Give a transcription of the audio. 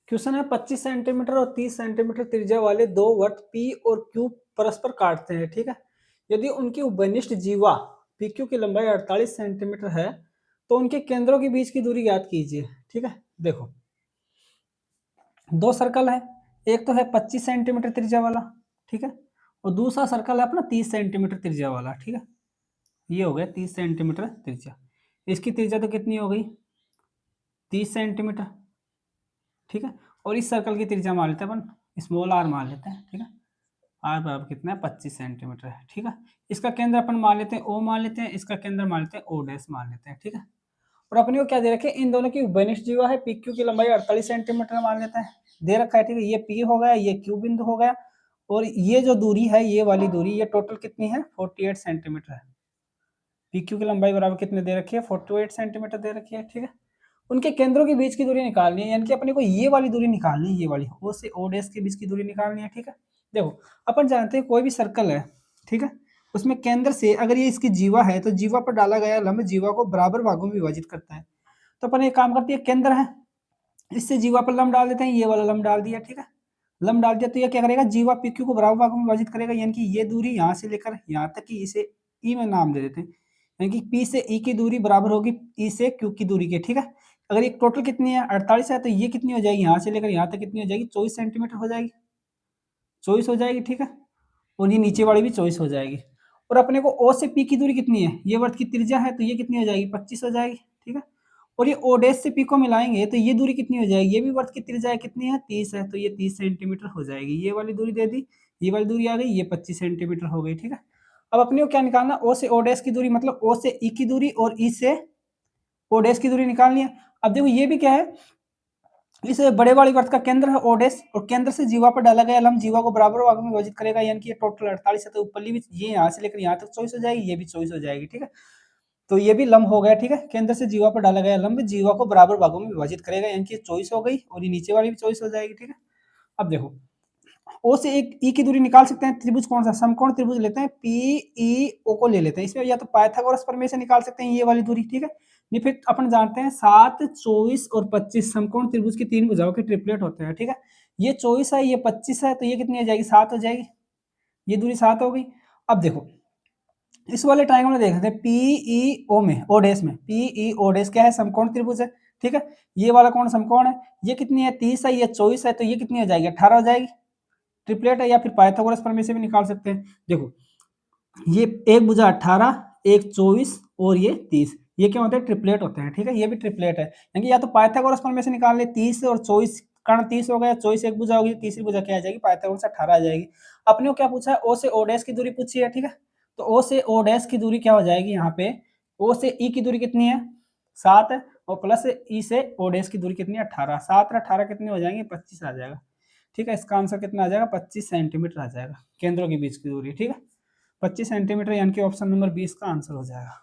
Question है 25 centimetre और 30 centimetre त्रिज्या वाले दो वृत्त पी और क्यू परस्पर काटते हैं, ठीक है। यदि उनकी उपनिष्ठ जीवा पी क्यू की लंबाई 48 सेंटीमीटर है तो उनके केंद्रों के बीच की दूरी ज्ञात कीजिए, ठीक है। देखो दो सर्कल है, एक तो है 25 सेंटीमीटर त्रिज्या वाला, ठीक है, और दूसरा सर्कल है अपना 30 सेंटीमीटर त्रिज्या वाला, ठीक है। ये हो गया 30 सेंटीमीटर त्रिज्या, इसकी त्रिज्या तो कितनी हो गई 30 सेंटीमीटर, ठीक है। और इस सर्कल की त्रिज्या मान लेते हैं अपन, स्मॉल आर मान लेते हैं, ठीक है। आर बराबर कितना है 25 सेंटीमीटर है, ठीक है। इसका केंद्र अपन मान लेते हैं ओ मान लेते हैं, इसका केंद्र मान लेते हैं ओ डैश मान लेते हैं, ठीक है। और अपने को क्या दे रखे इन दोनों की उपनिष्ठ जीवा है पी क्यू की लंबाई 48 सेंटीमीटर मान लेते हैं, दे रखा है, ठीक है। ये पी हो गया, ये क्यू बिंदु हो गया, और ये जो दूरी है ये वाली दूरी, ये टोटल कितनी है 48 सेंटीमीटर है। पी क्यू की लंबाई बराबर कितने दे रखी है 48 सेंटीमीटर दे रखी है, ठीक है। उनके केंद्रों के बीच की दूरी निकालनी है, यानी कि अपने को ये वाली दूरी निकालनी है, ये वाली ओ से ओ डैश के बीच की दूरी निकालनी है, ठीक है। देखो अपन जानते हैं कोई भी सर्कल है, ठीक है, उसमें केंद्र से अगर ये इसकी जीवा है तो जीवा पर डाला गया लंब जीवा को बराबर भागों में विभाजित करता है। तो अपन एक काम करते हैं, केंद्र है, इससे जीवा पर लंब डाल देते हैं, ये वाला लंब डाल दिया, ठीक है। लंब डाल दिया तो ये क्या करेगा, जीवा पी क्यू को बराबर भागों में विभाजित करेगा, यानी कि ये दूरी यहाँ से लेकर यहाँ तक की इसे ई में नाम दे देते हैं, यानी कि पी से ई की दूरी बराबर होगी ई से क्यू की दूरी के, ठीक है। अगर ये टोटल कितनी है 48 है तो ये कितनी हो जाएगी, यहाँ से लेकर यहाँ तक कितनी हो जाएगी 24 सेंटीमीटर हो जाएगी, 24 हो जाएगी, ठीक है। और ये नीचे वाली भी 24 हो जाएगी। और अपने को ओ से पी की दूरी कितनी है, ये वृत्त की त्रिज्या है तो ये कितनी हो जाएगी 25 हो जाएगी, ठीक है। और ये ओ डैश से पी को मिलाएंगे तो ये दूरी कितनी हो जाएगी, ये भी वृत्त की त्रिज्या है, कितनी है 30 है, तो ये 30 सेंटीमीटर हो जाएगी। ये वाली दूरी दे दी, ये वाली दूरी आ गई, ये 25 सेंटीमीटर हो गई, ठीक है। अब अपने को क्या निकालना, ओ से ओ डैश की दूरी, मतलब ओ से ई की दूरी और ई से ओ डैश की दूरी निकालनी है। अब देखो ये भी क्या है, इस बड़े वाले वृत्त का केंद्र है ओडेस, और केंद्र से जीवा पर डाला गया लंब जीवा को बराबर भागों में विभाजित करेगा, यानी कि ये टोटल 48 है, तो ऊपरली भी ये यहाँ से लेकर यहाँ तक 24 हो जाएगी, ये भी 24 हो जाएगी, ठीक है। तो ये भी लंब हो गया, ठीक है। केंद्र से जीवा पर डाला गया लंब जीवा को बराबर भागों में विभाजित करेगा, यानी कि 24 हो गई, और ये नीचे वाली भी 24 हो जाएगी, ठीक है। अब देखो ओ से एक ई की दूरी निकाल सकते हैं, त्रिभुज कौन सा, समकोण त्रिभुज लेते हैं, पी ई ओ को ले लेते हैं, इसमें या तो पाइथागोरस प्रमेय से निकाल सकते हैं ये वाली दूरी, ठीक है। नहीं फिर अपन जानते हैं 7, 24 और 25 समकोण त्रिभुज की तीन भुजाओं के ट्रिपलेट होते हैं, ठीक है। ये 24 है, ये 25 है, तो ये कितनी हो जाएगी 7 हो जाएगी, ये दूरी 7 हो गई। अब देखो इस वाले ट्रायंगल में देख सकते हैं पीईओ में ओ डैश में पीईओ डैश क्या है, समकोण त्रिभुज है, ठीक है। ये वाला कौन समकोण है, ये कितनी है 30 है, ये 24 है, तो ये कितनी हो जाएगी 18 हो जाएगी, ट्रिपलेट है, या फिर पाइथागोरस प्रमेय से भी निकाल सकते हैं। देखो ये एक भुजा 18, एक 24 और ये 30, ये क्या होते हैं ट्रिपलेट होते हैं, ठीक है। ये भी ट्रिपलेट है, यानी या तो पाइथागोरस प्रमेय से निकाल ले, 30 और 24 कर्ण 30 हो गया, 24 एक भुजा होगी, तीसरी भुजा क्या आ जाएगी पाइथागोरस 18 आ जाएगी। अपने को क्या पूछा है, ओ से ओ डैश की दूरी पूछी है, ठीक है। तो ओ से ओ डैश की दूरी क्या हो जाएगी, यहाँ पे ओ से ई की दूरी कितनी है 7 है, और प्लस ई से ओ डैश की दूरी कितनी है 18, 7 और 18 कितने हो जाएंगे 25 आ जाएगा, ठीक है। इसका आंसर कितना आ जाएगा 25 सेंटीमीटर आ जाएगा, केंद्रों के बीच की दूरी, ठीक है। 25 सेंटीमीटर, यानी कि ऑप्शन नंबर 20 का आंसर हो जाएगा।